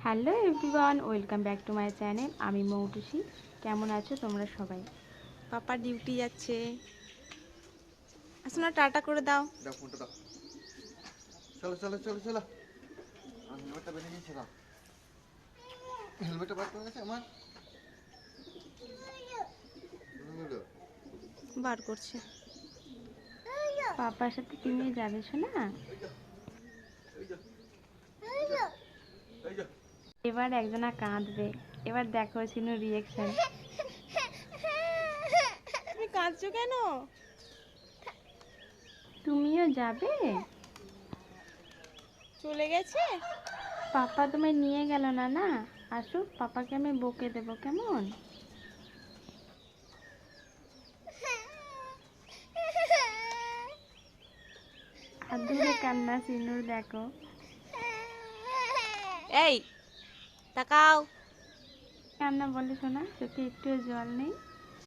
Hello everyone, welcome back to my channel. আমি মৌটুসি। কেমন আছো তোমরা সবাই? পাপা ডিউটি যাচ্ছে। আসো না, টাটা করে দাও। দাও ফোনটা দাও। চলো চলো চলো চলো। আমার হেলমেটটা বেঁধে নিয়েছে, দাও। হেলমেটটা বার করে গেছে আমার। বার করছে। পাপার সাথে তুমিও যাবে শোনা? এবার একজনা কাঁদবে। এবার দেখো সিনুর রিয়েকশন। তুমি কাঁদছো কেন? তুমিও যাবে? চলে গেছে? পাপা তোমায় নিয়ে গেল না না? আসুক, পাপাকে আমি বকে দেবো, কেমন? আদুরে কান্না সিনুর, দেখো। এই তাকাও। কান্না বলে শোনা, চোখে একটু জল নেই।